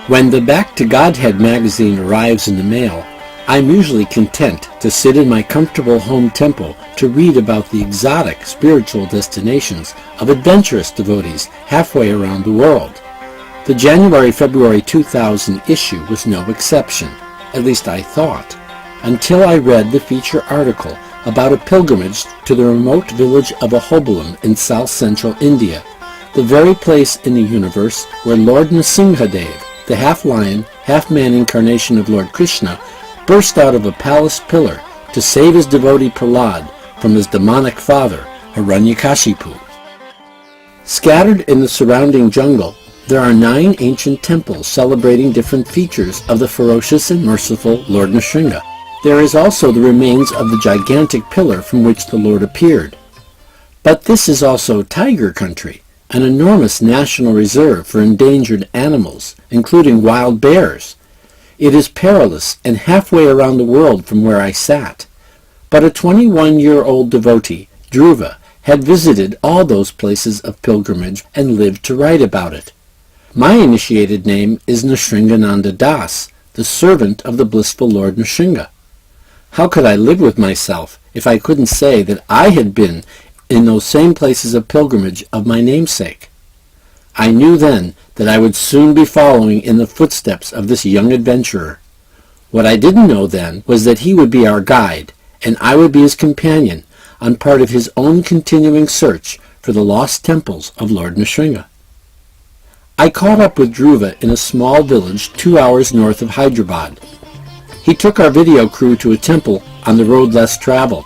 When the Back to Godhead magazine arrives in the mail, I'm usually content to sit in my comfortable home temple to read about the exotic spiritual destinations of adventurous devotees halfway around the world. The January-February 2000 issue was no exception, at least I thought, until I read the feature article about a pilgrimage to the remote village of Ahobilam in south-central India, the very place in the universe where Lord Nrsimhadev, the half-lion, half-man incarnation of Lord Krishna, burst out of a palace pillar to save his devotee Prahlad from his demonic father, Hiranyakashipu. Scattered in the surrounding jungle, there are 9 ancient temples celebrating different features of the ferocious and merciful Lord Nrsimha. There is also the remains of the gigantic pillar from which the Lord appeared. But this is also tiger country, an enormous national reserve for endangered animals, including wild bears. It is perilous and halfway around the world from where I sat. But a 21-year-old devotee, Dhruva, had visited all those places of pilgrimage and lived to write about it. My initiated name is Nrsimhananda Das, the servant of the blissful Lord Nrsimha. How could I live with myself if I couldn't say that I had been in those same places of pilgrimage of my namesake? I knew then that I would soon be following in the footsteps of this young adventurer. What I didn't know then was that he would be our guide, and I would be his companion on part of his own continuing search for the lost temples of Lord Nrsimha. I caught up with Dhruva in a small village 2 hours north of Hyderabad. He took our video crew to a temple on the road less traveled.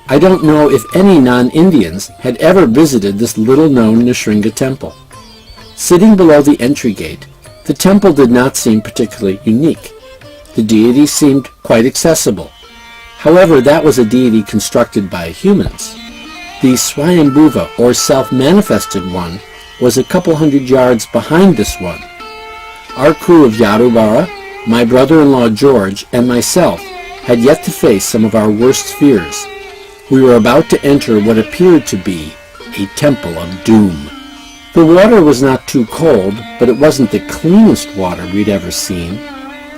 I don't know if any non-Indians had ever visited this little-known Nrsimha temple. Sitting below the entry gate, the temple did not seem particularly unique. The deity seemed quite accessible. However, that was a deity constructed by humans. The Swayambhuva, or self-manifested one, was a couple hundred yards behind this one. Our crew of Yarubara, my brother-in-law George, and myself had yet to face some of our worst fears. We were about to enter what appeared to be a temple of doom. The water was not too cold, but it wasn't the cleanest water we'd ever seen.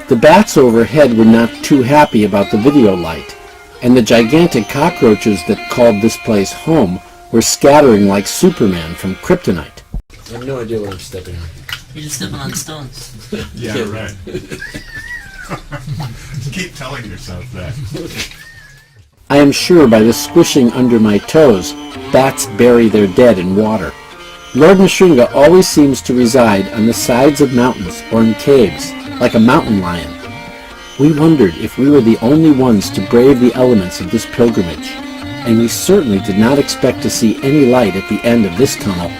The bats overhead were not too happy about the video light, and the gigantic cockroaches that called this place home were scattering like Superman from kryptonite. I have no idea what I'm stepping on. You're just stepping on stones. Yeah, right. Keep telling yourself that. I am sure by the squishing under my toes, bats bury their dead in water. Lord Nrsimha always seems to reside on the sides of mountains or in caves, like a mountain lion. We wondered if we were the only ones to brave the elements of this pilgrimage, and we certainly did not expect to see any light at the end of this tunnel.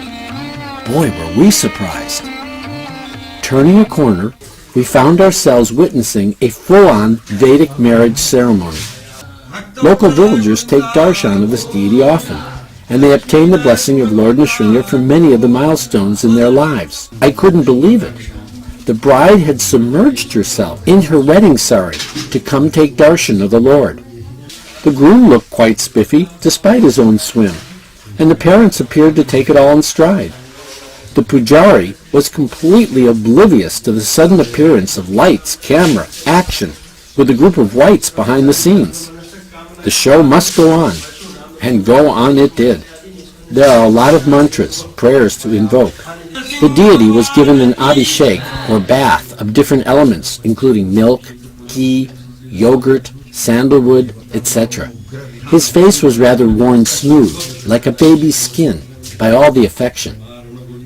Boy, were we surprised. Turning a corner, we found ourselves witnessing a full-on Vedic marriage ceremony. Local villagers take darshan of this deity often, and they obtain the blessing of Lord Nrsimha for many of the milestones in their lives. I couldn't believe it. The bride had submerged herself in her wedding sari to come take darshan of the Lord. The groom looked quite spiffy, despite his own swim, and the parents appeared to take it all in stride. The pujari was completely oblivious to the sudden appearance of lights, camera, action, with a group of whites behind the scenes. The show must go on, and go on it did. There are a lot of mantras, prayers to invoke. The deity was given an abhishek, or bath, of different elements, including milk, ghee, yogurt, sandalwood, etc. His face was rather worn smooth, like a baby's skin, by all the affection.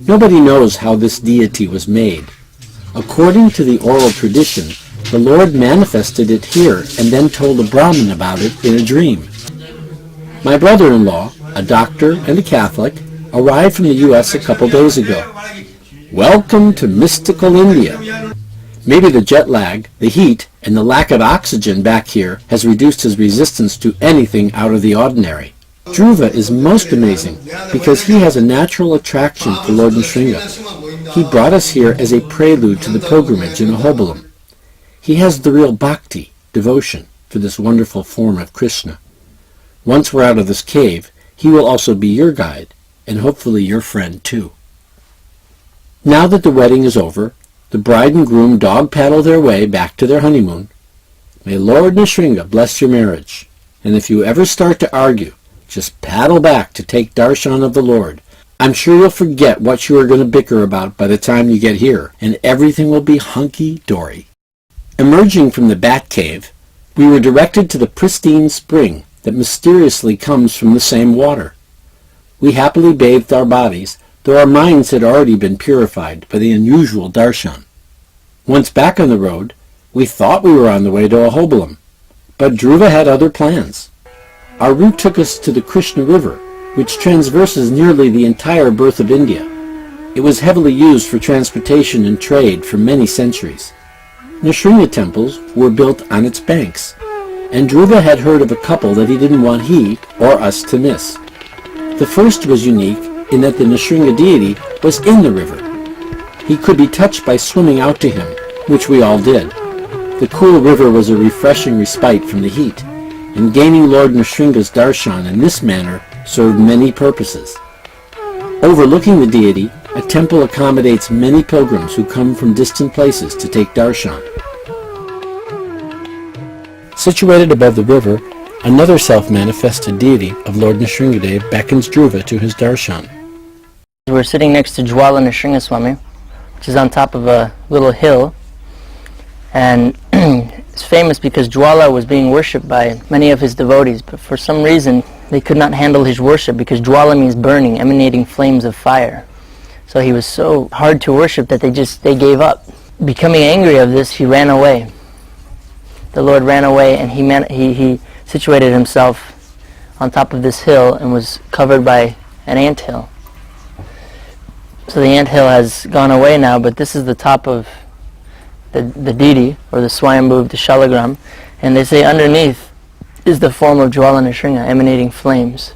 Nobody knows how this deity was made. According to the oral tradition, the Lord manifested it here and then told a Brahmin about it in a dream. My brother-in-law, a doctor and a Catholic, arrived from the U.S. a couple days ago. Welcome to mystical India. Maybe the jet lag, the heat, and the lack of oxygen back here has reduced his resistance to anything out of the ordinary. Dhruva is most amazing because he has a natural attraction for Lord Nrsimha. He brought us here as a prelude to the pilgrimage in Ahobilam. He has the real bhakti, devotion, for this wonderful form of Krishna. Once we're out of this cave, he will also be your guide, and hopefully your friend too. Now that the wedding is over, The bride and groom dog-paddle their way back to their honeymoon. May Lord Nrsinga bless your marriage. And if you ever start to argue, just paddle back to take darshan of the Lord. I'm sure you'll forget what you are going to bicker about by the time you get here, and everything will be hunky-dory. Emerging from the bat cave, we were directed to the pristine spring that mysteriously comes from the same water. We happily bathed our bodies, though our minds had already been purified by the unusual darshan. Once back on the road, we thought we were on the way to Ahobilam, but Dhruva had other plans. Our route took us to the Krishna River, which transverses nearly the entire birth of India. It was heavily used for transportation and trade for many centuries. Nrsinga temples were built on its banks, and Dhruva had heard of a couple that he didn't want he or us to miss. The first was unique in that the Nrsinga deity was in the river. He could be touched by swimming out to him, which we all did. The cool river was a refreshing respite from the heat, and gaining Lord Nrsinga's darshan in this manner served many purposes. Overlooking the deity, a temple accommodates many pilgrims who come from distant places to take darshan. Situated above the river, another self-manifested deity of Lord Nrsingadev beckons Dhruva to his darshan. We're sitting next to Jwala Nrsingaswamy, which is on top of a little hill, and it's famous because Jwala was being worshipped by many of his devotees, but for some reason they could not handle his worship because Jwala means burning, emanating flames of fire. So he was so hard to worship that they gave up. Becoming angry of this, he ran away. The Lord ran away, and he situated himself on top of this hill and was covered by an anthill. So the anthill has gone away now, but this is the top of the deity, or the Swayambhu of the Shalagram, and they say underneath is the form of Jwala Nrsinga, emanating flames.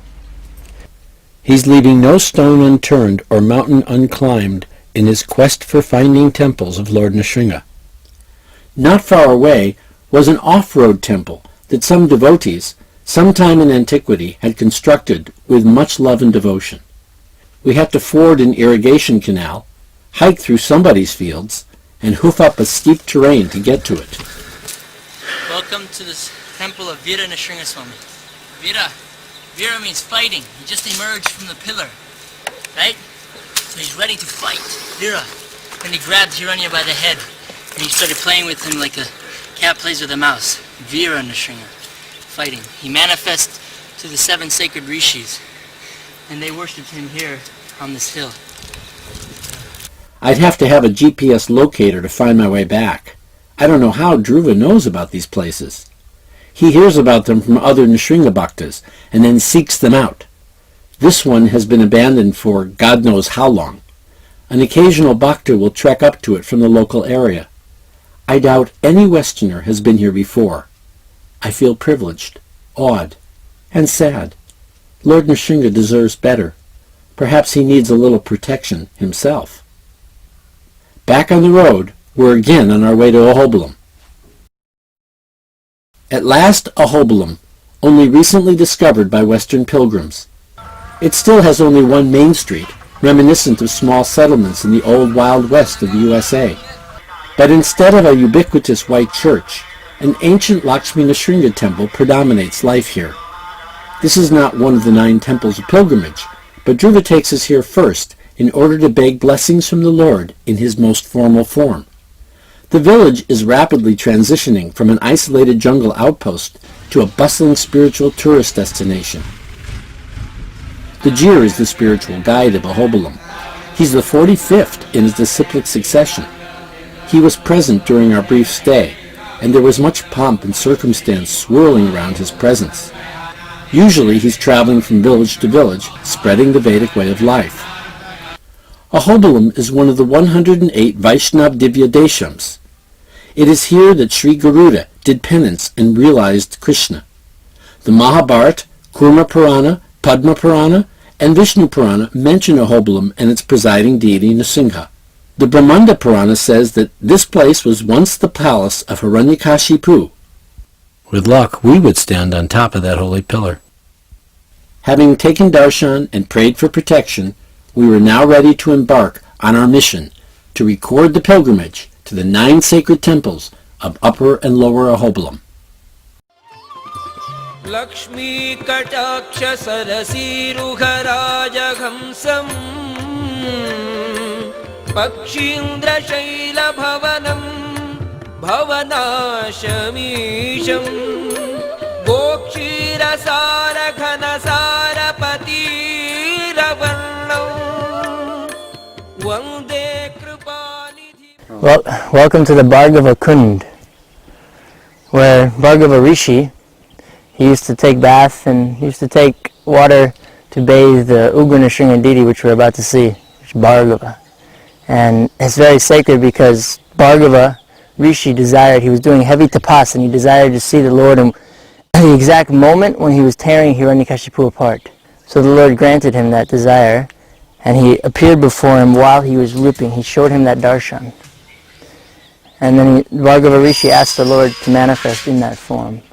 He's leaving no stone unturned or mountain unclimbed in his quest for finding temples of Lord Nrsinga. Not far away was an off-road temple that some devotees, sometime in antiquity, had constructed with much love and devotion. We had to ford an irrigation canal, hike through somebody's fields, and hoof up a steep terrain to get to it. Welcome to this temple of Veera Nrsingaswamy. Veera means fighting. He just emerged from the pillar, right? So he's ready to fight. Veera. Then he grabbed Hiranya by the head, and he started playing with him like a cat plays with a mouse. Veera Nrsinga, fighting. He manifests to the 7 sacred rishis, and they worshipped him here on this hill. I'd have to have a GPS locator to find my way back. I don't know how Dhruva knows about these places. He hears about them from other Nrsinga bhaktas and then seeks them out. This one has been abandoned for God knows how long. An occasional bhakta will trek up to it from the local area. I doubt any Westerner has been here before. I feel privileged, awed, and sad. Lord Nrsinga deserves better. Perhaps he needs a little protection himself. Back on the road, we're again on our way to Ahobilam. At last, Ahobilam, only recently discovered by Western pilgrims. It still has only one main street, reminiscent of small settlements in the old Wild West of the USA. But instead of a ubiquitous white church, an ancient Lakshmi Nrsinga temple predominates life here. This is not one of the 9 temples of pilgrimage, but Dhruva takes us here first in order to beg blessings from the Lord in his most formal form. The village is rapidly transitioning from an isolated jungle outpost to a bustling spiritual tourist destination. The Jir is the spiritual guide of Ahobilam. He's the 45th in his disciplic succession. He was present during our brief stay, and there was much pomp and circumstance swirling around his presence. Usually he's traveling from village to village, spreading the Vedic way of life. Ahobilam is one of the 108 Vaishnav Divya Deshams. It is here that Sri Garuda did penance and realized Krishna. The Mahabharata, Kurma Purana, Padma Purana, and Vishnu Purana mention Ahobilam and its presiding deity Nrsimha. The Brahmanda Purana says that this place was once the palace of Hiranyakashipu. With luck, we would stand on top of that holy pillar. Having taken darshan and prayed for protection, we were now ready to embark on our mission to record the pilgrimage to the 9 sacred temples of Upper and Lower Ahobilam. Lakshmi कटाक्ष सरसीरुहराजहंसम् पक्षीन्द्रशैलभवनम् भवनाशमीशम् गोक्षीरसारघनसारपतिरवर्णम् वन्दे कृपानिधि. Welcome to the Bhargava Kund, where Bhargava Rishi, he used to take bath and he used to take water to bathe the Ugra Nrsimha deity, which we're about to see, which is Bhargava. And it's very sacred because Bhargava Rishi desired, he was doing heavy tapas and he desired to see the Lord in the exact moment when he was tearing Hiranyakashipu apart. So the Lord granted him that desire and he appeared before him while he was ripping. He showed him that darshan. And then Bhargava Rishi asked the Lord to manifest in that form.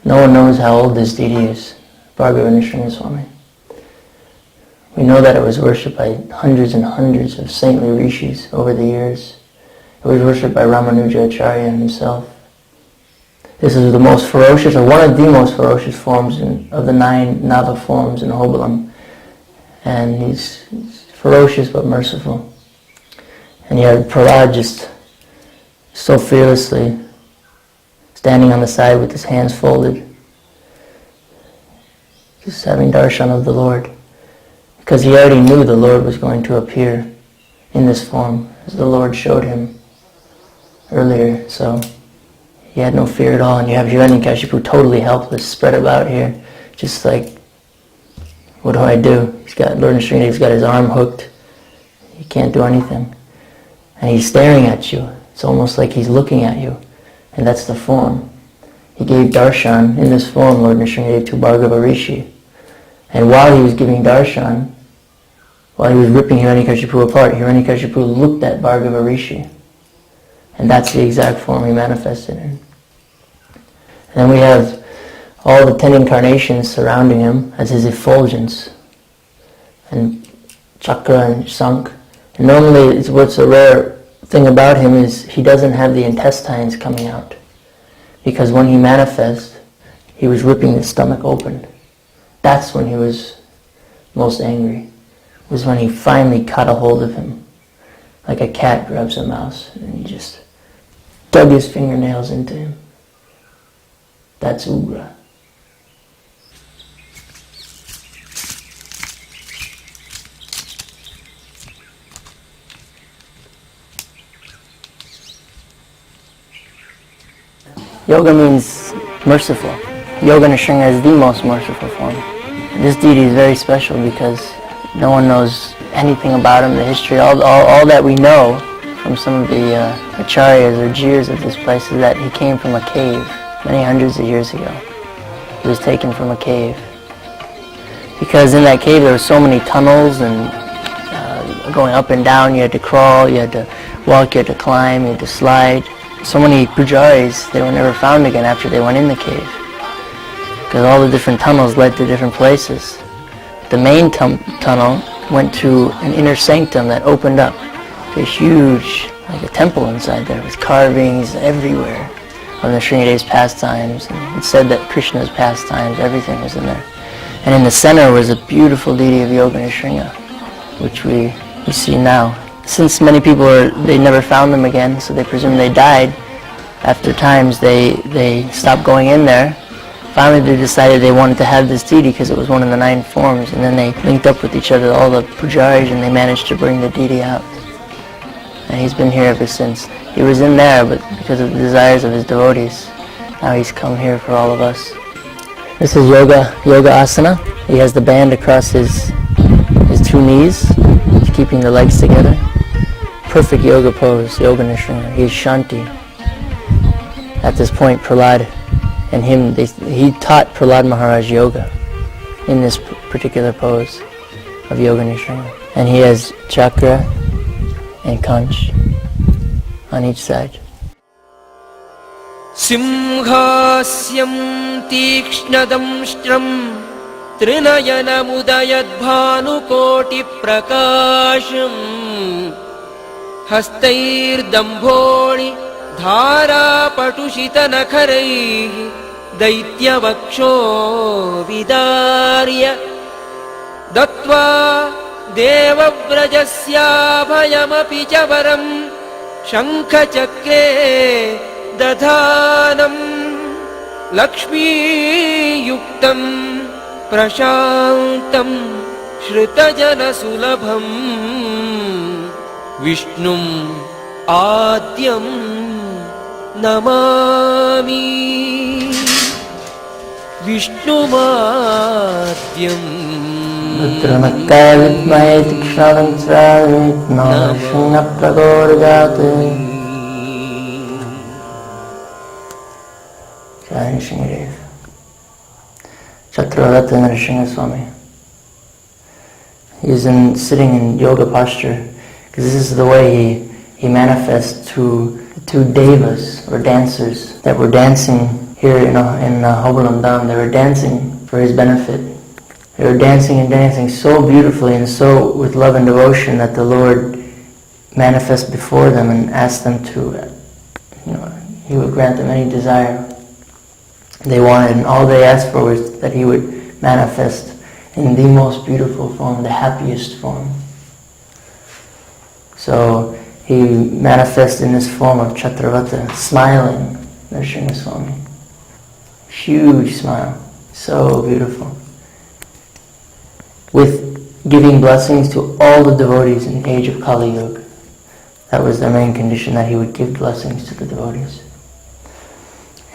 No one knows how old this deity is, Bhargava Nrsimha Swami. We know that it was worshipped by hundreds and hundreds of saintly rishis over the years. It was worshipped by Ramanuja Acharya himself. This is the most ferocious, or one of the most ferocious forms of the 9 Nava forms in Ahobilam. And he's ferocious but merciful. And you have Prahlad just so fearlessly standing on the side with his hands folded, just having darshan of the Lord. Because he already knew the Lord was going to appear in this form, as the Lord showed him earlier. So he had no fear at all. And you have Hiranyakashipu totally helpless, spread about here, just like, what do I do? He's got Lord Nrsimha, he's got his arm hooked. He can't do anything. And he's staring at you. It's almost like he's looking at you. And that's the form. He gave darshan in this form, Lord Nrsimha gave to Bhargava Rishi. And while he was giving darshan, while he was ripping Hiranyakashipu apart, Hiranyakashipu looked at Bhargava Rishi. And that's the exact form he manifested in. And then we have all the 10 incarnations surrounding him as his effulgence. And chakra and shankh. And normally, what's a rare thing about him is he doesn't have the intestines coming out. Because when he manifests, he was ripping the stomach open. That's when he was most angry. It was when he finally caught a hold of him. Like a cat grabs a mouse and he just dug his fingernails into him. That's Ugra. Yoga means merciful. Yoga Nrsimha is the most merciful form. This deity is very special because no one knows anything about him, the history. All that we know from some of the acharyas or jirs of this place is that he came from a cave many hundreds of years ago. He was taken from a cave. Because in that cave there were so many tunnels and going up and down, you had to crawl, you had to walk, you had to climb, you had to slide. So many pujaris, they were never found again after they went in the cave. Because all the different tunnels led to different places. The main tunnel went to an inner sanctum that opened up to a huge, like a temple inside there with carvings everywhere of the Srinivada's pastimes. And it said that Krishna's pastimes, everything was in there. And in the center was a beautiful deity of Yoga Nrsimha, which we see now. Since many people they never found them again, so they presume they died. After times they stopped going in there. Finally they decided they wanted to have this deity because it was one of the 9 forms, and then they linked up with each other, all the pujaris, and they managed to bring the deity out. And he's been here ever since. He was in there, but because of the desires of his devotees, now he's come here for all of us. This is Yoga Asana. He has the band across his 2 knees, keeping the legs together. Perfect yoga pose, Yoga Nrsimha. He is Shanti. At this point, Prahlad and him, he taught Prahlad Maharaj yoga in this particular pose of Yoga Nrsimha. And he has chakra and conch on each side. सिंहास्यं तीक्ष्णदंष्ट्रं त्रिनयनमुदयद्भानुकोटिप्रकाशम् हस्तैर्दम्भोणि धारापटुषितनखरैः दैत्यवक्षो विदार्य दत्त्वा देवव्रजस्याभयमपि च वरं शङ्खचक्रे दधानम् लक्ष्मीयुक्तं प्रशान्तं श्रुतजनसुलभम् विष्णुम् आद्यं नमामि विष्णुमाद्यम् रुद्रमत्ताय विद्महे तीक्ष्णदंष्ट्राय नृसिंहप्रचोदयात् Jai Nrsimhadev. Chakravarta Nrsimha Swami. He is sitting in yoga posture because this is the way he manifests to the two devas or dancers that were dancing here in Hobalam Dham. They were dancing for his benefit. They were dancing and dancing so beautifully and so with love and devotion that the Lord manifests before them and asked them to, he would grant them any desire they wanted, and all they asked for was that he would manifest in the most beautiful form, the happiest form. So he manifests in this form of Chakravarta, smiling, Nrsimha Swami. Huge smile, so beautiful. With giving blessings to all the devotees in the age of Kali Yuga. That was the main condition, that he would give blessings to the devotees.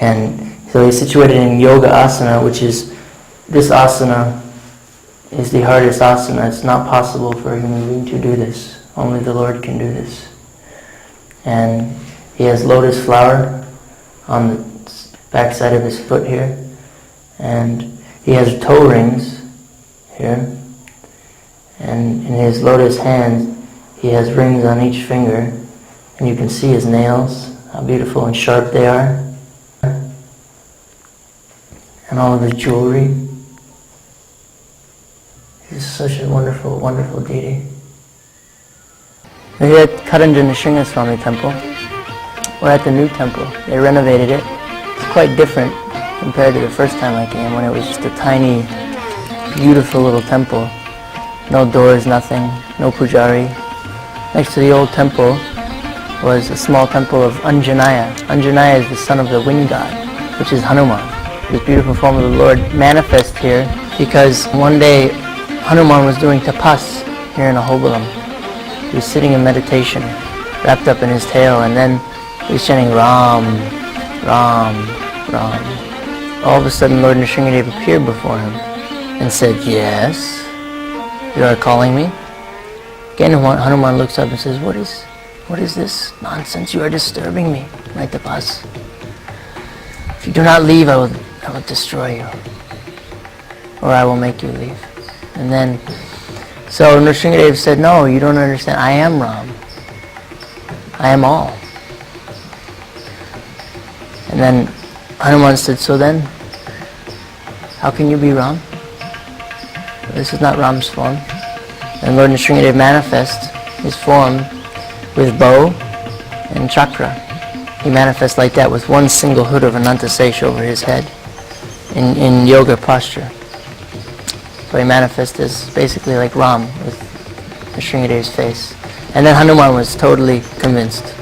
And so he's situated in Yoga Asana, which is, this asana is the hardest asana. It's not possible for a human being to do this. Only the Lord can do this. And he has lotus flower on the backside of his foot here. And he has toe rings here. And in his lotus hands, he has rings on each finger. And you can see his nails, how beautiful and sharp they are. And all of his jewelry. He's such a wonderful, wonderful deity. We're here at Karanjan Nrsimha Swami temple. We're at the new temple. They renovated it. It's quite different compared to the first time I came, when it was just a tiny, beautiful little temple. No doors, nothing, no pujari. Next to the old temple was a small temple of Anjanaya. Anjanaya is the son of the wind god, which is Hanuman. This beautiful form of the Lord manifests here because one day Hanuman was doing tapas here in Ahobalam. He was sitting in meditation, wrapped up in his tail, and then he was chanting Ram, Ram, Ram. All of a sudden Lord Nrsimhadev appeared before him and said, "Yes, you are calling me?" Again Hanuman looks up and says, What is this nonsense? You are disturbing me, my tapas. If you do not leave, I will destroy you, or I will make you leave. And then, so Nrsimhadev said, "No, you don't understand. I am Ram. I am all." And then Hanuman said, "So then, how can you be Ram? This is not Ram's form." And Lord Nrsimhadev manifests his form with bow and chakra. He manifests like that with one single hood of Anantasesh over his head in yoga posture. So he manifests as basically like Ram with Nrsimhadev's face. And then Hanuman was totally convinced.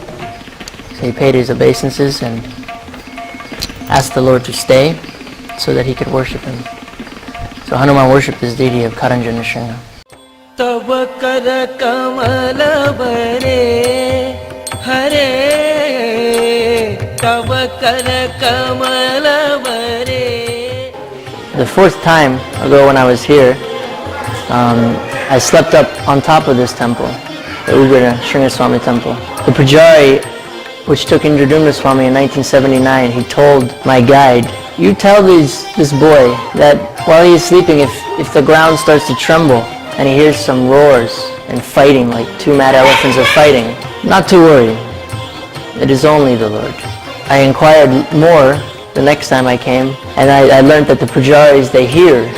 So he paid his obeisances and asked the Lord to stay so that he could worship him. So Hanuman worshipped this deity of Karanjan Nrsimha. Tava kara kamala bare hare Tava kara kamala bare. The fourth time ago when I was here, I slept up on top of this temple, the Ugra Sringaswami temple. The Pujari which took Indradumna Swami in 1979, he told my guide, you tell this boy that while he is sleeping, if the ground starts to tremble and he hears some roars and fighting, like two mad elephants are fighting, not to worry. It is only the Lord. I inquired more the next time I came, and I learned that the pujaris, they hear.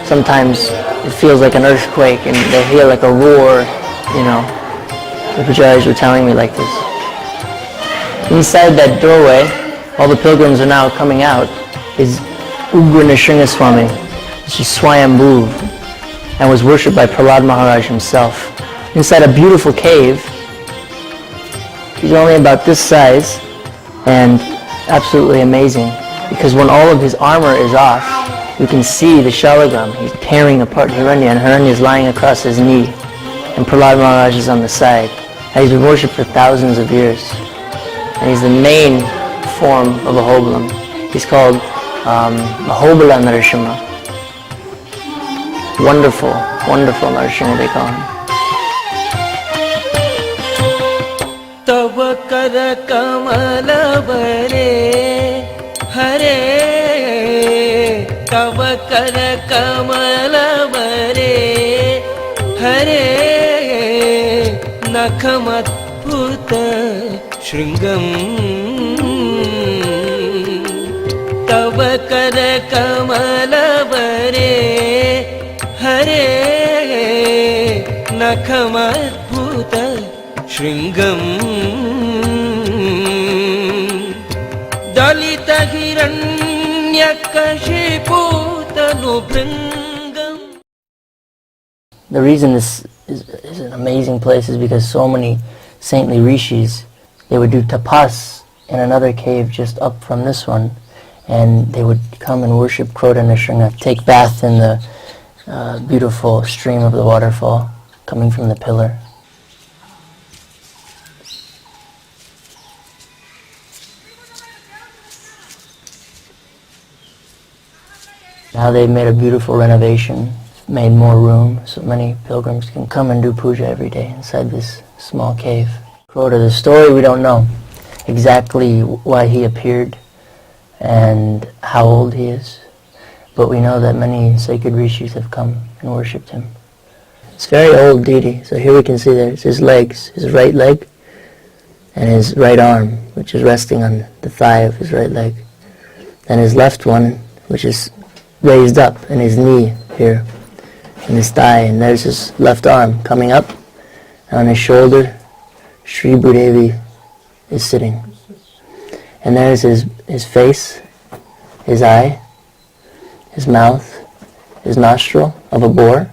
Sometimes it feels like an earthquake, and they hear like a roar, you know. The pujaris were telling me like this. Inside that doorway, all the pilgrims are now coming out, is Ugra Nrsinga Swami, which is Swayambhu, and was worshipped by Prahlad Maharaj himself. Inside a beautiful cave. He's only about this size, and absolutely amazing, because when all of his armor is off, you can see the shalagram. He's tearing apart Hiranya, and Hiranya is lying across his knee, and Prahlad Maharaj is on the side. And he's been worshipped for thousands of years, and he's the main form of Ahobilam. He's called Ahobila Narasimha. Wonderful, wonderful Narasimha, they call him. तव कर कमल बरे हरे तव कर कमल बरे हरे नखमद्भुत शृंगम तव कर कमल बरे हरे नखमद्भुत शृंगम दलित Hiranyakashipu तनुभृंगम. The reason this is an amazing place is because so many saintly rishis, they would do tapas in another cave just up from this one, and they would come and worship Krodha Nrsinga, take bath in the beautiful stream of the waterfall coming from the pillar. Now they've made a beautiful renovation, made more room so many pilgrims can come and do puja every day inside this small cave. Krodha, the story we don't know exactly why he appeared and how old he is, but we know that many sacred rishis have come and worshipped him. It's a very old deity, so here we can see there's his legs, his right leg and his right arm, which is resting on the thigh of his right leg, and his left one, which is raised up, and his knee here, and his thigh, and there's his left arm coming up, and on his shoulder, Sri Bhudevi is sitting. And there's his face, his eye, his mouth, his nostril of a boar,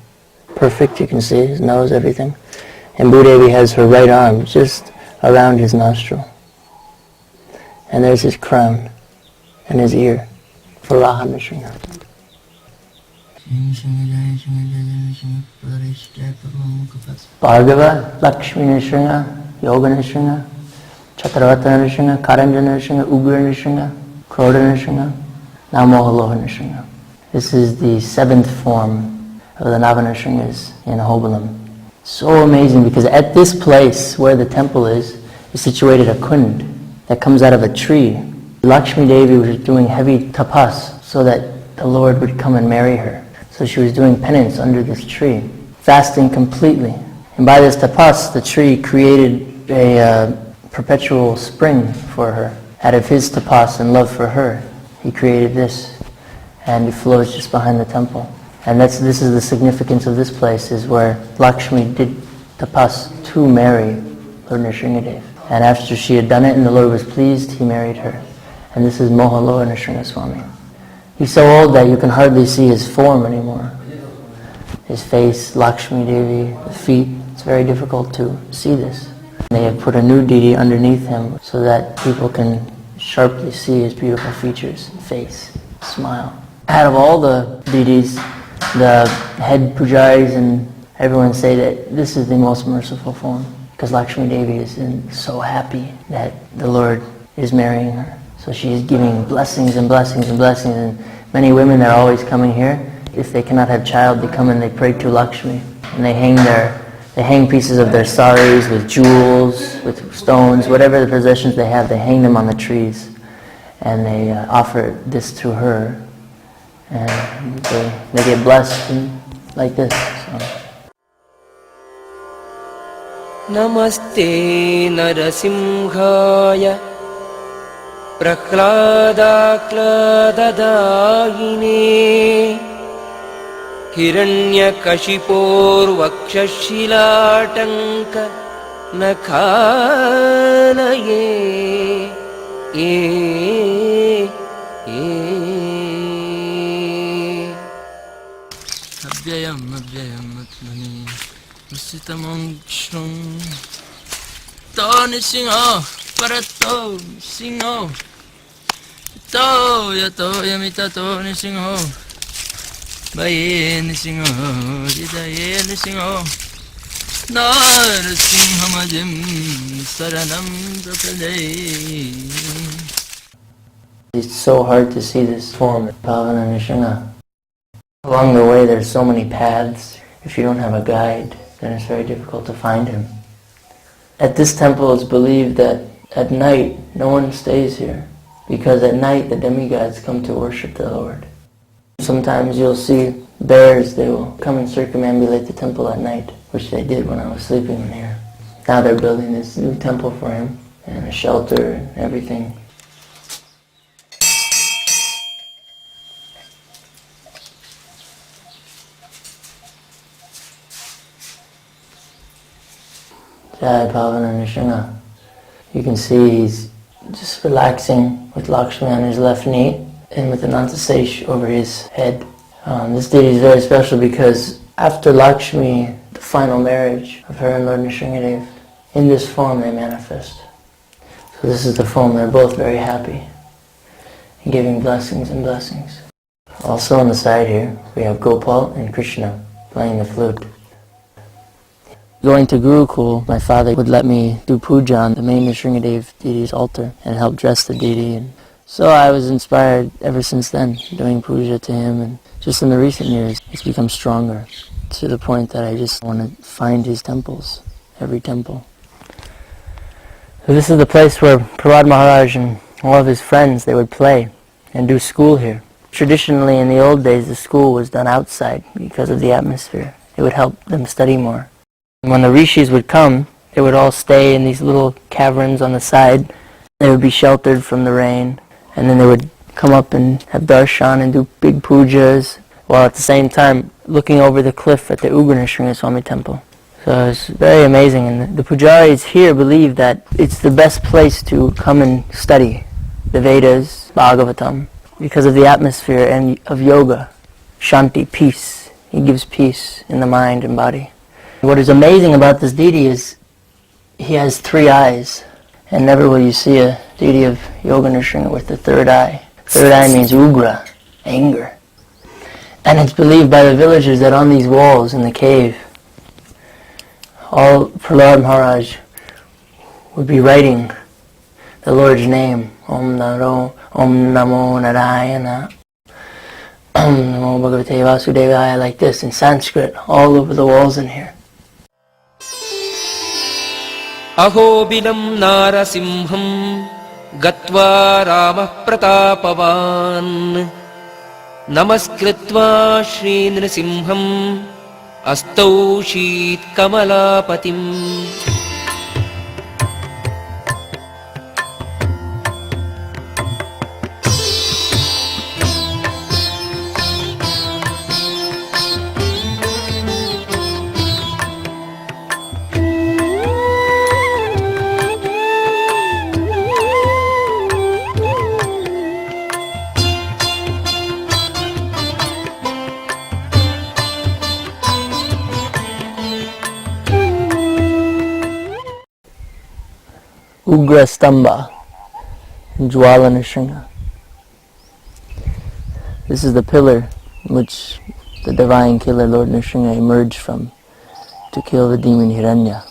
perfect, you can see, his nose, everything. And Bhudevi has her right arm just around his nostril. And there's his crown, and his ear, Varaha Nrsinga. Bhargava, Lakshmi Nrsinga, Yoga Nrsinga, Chakravarti Nrsinga, Karanja Nrsinga, Ugra Nrsinga, Krodha Nrsinga, now Mohaloha Nrsinga. This is the seventh form of the Nava Nrsingas in Ahobilam. So amazing, because at this place where the temple is situated a kund that comes out of a tree. Lakshmi Devi was doing heavy tapas so that the Lord would come and marry her. So she was doing penance under this tree, fasting completely. And by this tapas, the tree created a perpetual spring for her. Out of his tapas and love for her, he created this, and it flows just behind the temple. And this is the significance of this place, is where Lakshmi did tapas to marry Lord Nrsingadev. And after she had done it and the Lord was pleased, he married her. And this is Mohaloha Nrsinga Swami. He's so old that you can hardly see his form anymore. His face, Lakshmi Devi, the feet, it's very difficult to see this. They have put a new deity underneath him so that people can sharply see his beautiful features, face, smile. Out of all the deities, the head pujaris and everyone say that this is the most merciful form, because Lakshmi Devi is so happy that the Lord is marrying her. So she is giving blessings and blessings and blessings, and many women are always coming here. If they cannot have child, they come and they pray to Lakshmi, and they hang their They hang pieces of their saris with jewels, with stones, whatever the possessions they have, they hang them on the trees. And they offer this to her. And they get blessed like this. So. Namaste Narasimhaya Prahladakladaayine Hiranyakashiporvakshashilatanka Nakhalaye Abhyayam atmani Visitamongshram To Nisingho Parato Nisingho To Yato Yamita To Nisingho Baye Nisingho Jidaye Nisingho Narasimhamajim Saranam Prapade. It's so hard to see this form of Pavana Nrsimha. Along the way there's so many paths. If you don't have a guide, then it's very difficult to find him. At this temple it's believed that at night no one stays here, because at night the demigods come to worship the Lord. Sometimes you'll see bears, they will come and circumambulate the temple at night, which they did when I was sleeping in here. Now they're building this new temple for him, and a shelter and everything. Jai Pavana Nrsimha. You can see he's just relaxing with Lakshmi on his left knee and with Anantasesh over his head. This deity is very special because after Lakshmi, the final marriage of her and Lord Nrsingadev, in this form they manifest. So this is the form, they're both very happy and giving blessings and blessings. Also on the side here, we have Gopal and Krishna playing the flute. Going to Gurukul, my father would let me do puja on the main Nrsingadev deity's altar and help dress the deity. And so I was inspired ever since then, doing puja to him. And just in the recent years, it's become stronger to the point that I just want to find his temples, every temple. So this is the place where Prahlad Maharaj and all of his friends, they would play and do school here. Traditionally, in the old days, the school was done outside because of the atmosphere. It would help them study more. When the rishis would come, they would all stay in these little caverns on the side. They would be sheltered from the rain, and then they would come up and have darshan and do big pujas, while at the same time looking over the cliff at the Ugra Nrsingaswamy temple. So it's very amazing, and the pujaris here believe that it's the best place to come and study the Vedas, Bhagavatam, because of the atmosphere and of yoga, shanti, peace. He gives peace in the mind and body. What is amazing about this deity is he has 3 eyes, and never will you see a deity of Yoga Nrsinga with the 3rd eye. 3rd eye means ugra, anger. And it's believed by the villagers that on these walls in the cave, all Prahlad Maharaj would be writing the Lord's name, Om Namo Narayana, Om Namo Bhagavate Vasudevaya, like this in Sanskrit, all over the walls in here. Ahobilam Narasimham Gatva Ramah Pratapavan Namaskritva Shri Nrsimham Astau Sheet Kamalapatim. Ugra Stamba, Jwala Nrsinga. This is the pillar which the divine killer Lord Nrsinga emerged from to kill the demon Hiranya.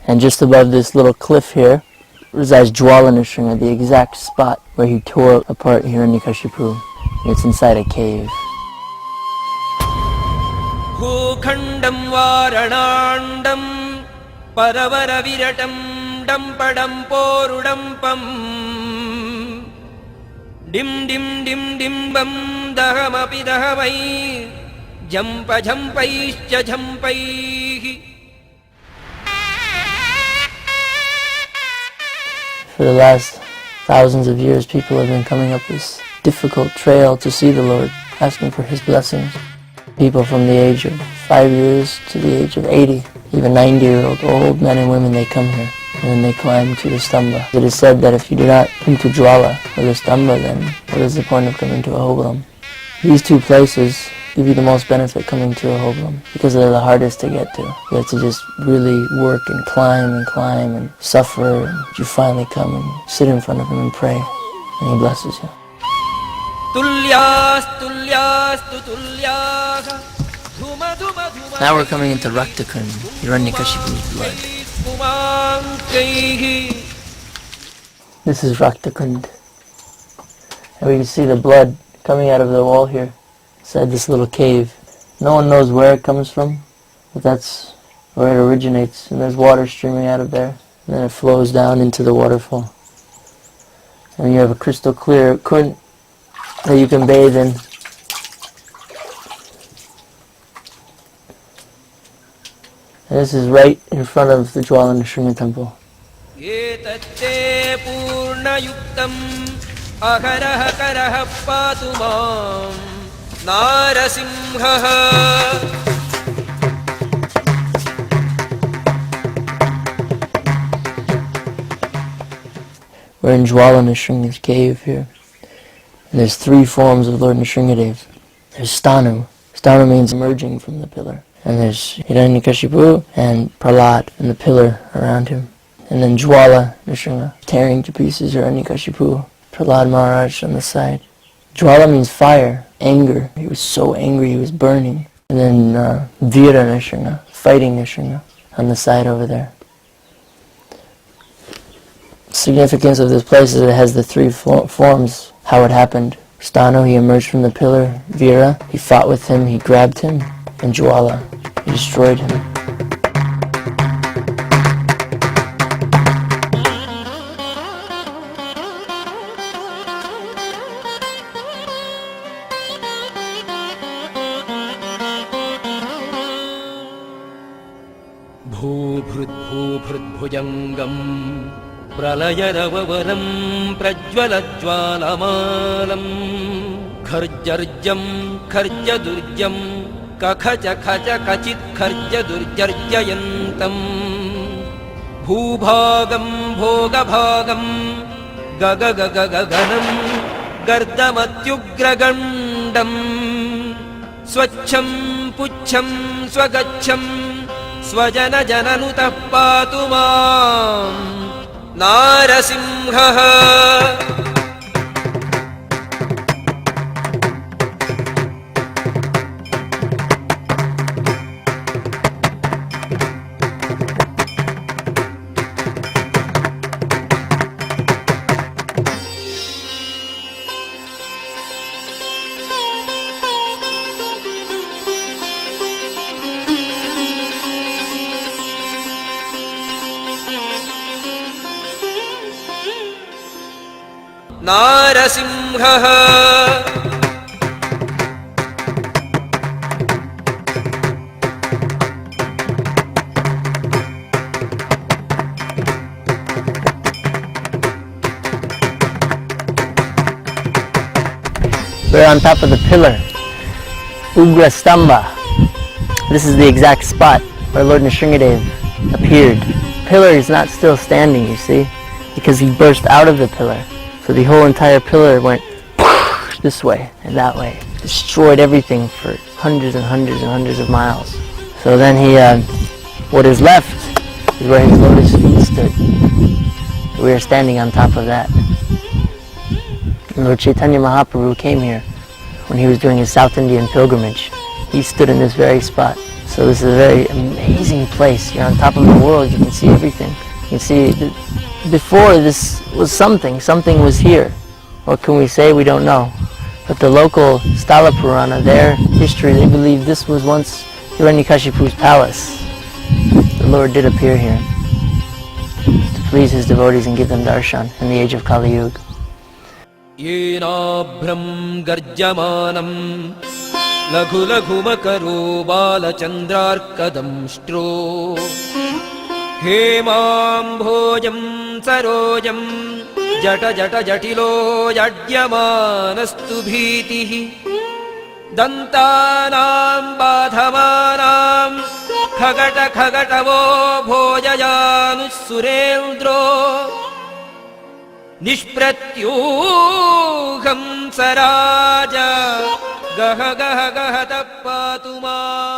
And just above this little cliff here resides Jwala Nrsinga, the exact spot where he tore apart Hiranyakashipu. It's inside a cave. भूखण्डं वारणाण्डं परवरविरटं डम्पडं पोरुडम्पम् डिं डिं डिं डिम्बं दहमपि दहमै झम्प झम्पैश्च झम्पैः. For the last thousands of years, people have been coming up this difficult trail to see the Lord, asking for His blessings. People from the age of 5 years to the age of 80, even 90-year-old old men and women, they come here and then they climb to the Stamba. It is said that if you do not come to Jwala or the Stamba, then what is the point of coming to Ahobilam? These two places give you the most benefit coming to Ahobilam because they're the hardest to get to. You have to just really work and climb and suffer, and you finally come and sit in front of Him and pray, and He blesses you. Now we're coming into Raktakund, Hiranyakashipu's blood. This is Raktakund. And we can see the blood coming out of the wall here, inside this little cave. No one knows where it comes from, but that's where it originates. And there's water streaming out of there, and then it flows down into the waterfall. And you have a crystal clear kund that you can bathe in. And this is right in front of the Jwala Nrsimha temple. We're in Jwala Nrsimha's cave here. And there's 3 forms of Lord Nrsimhadev. There's Stanu. Stanu means emerging from the pillar. And there's Hiranyakashipu and Prahlad and the pillar around him. And then Jwala Nrsimha, tearing to pieces Hiranyakashipu, Prahlad Maharaj on the side. Jwala means fire, anger. He was so angry he was burning. And then Veera Nrsimha, fighting Nrsimha, on the side over there. Significance of this place is it has the 3 forms, how it happened. Stanu, he emerged from the pillar. Veera, he fought with him, he grabbed him. And Jwala, he destroyed him. भूभृद्भूभृद्भुजङ्गं प्रलयरववरं प्रज्वलज्वालमालं खर्जर्जं खर्जदुर्जं कखचखचकचित् खर्जदुर्जर्जयन्तं भूभागं भोगभागं गगगगगगनं गर्दमत्युग्रगण्डं स्वच्छं पुच्छं स्वगच्छं स्वजनजननुतः पातु मां नारसिंहः. नारसिंहः. We're on top of the pillar, Ugra Stamba. This is the exact spot where Lord Nrsimhadev appeared. The pillar is not still standing, you see, because he burst out of the pillar. So the whole entire pillar went this way and that way, destroyed everything for hundreds and hundreds and hundreds of miles. So then what is left is where his lotus feet stood. We are standing on top of that. And Lord Chaitanya Mahaprabhu came here when he was doing his South Indian pilgrimage. He stood in this very spot. So this is a very amazing place. You're on top of the world, you can see everything. You can see, before this was something was here. What can we say? We don't know. But the local Stala Purana, their history, they believe this was once Hiranyakashipu's palace, the Lord did appear here to please his devotees and give them darshan in the age of Kali Yuga. येनाभ्रं गर्जमानं लघु लघुमकरो बालचन्द्रार्कदंष्ट्रो हेमाम्भोजं सरोजं जट जट जटिलो जड्यमानस्तु भीतिः दन्तानां बाधमानां खगट खगटवो भोजयानुः सुरेन्द्रो निष्प्रत्यूहं सराज गह गह गह तः पातु माम्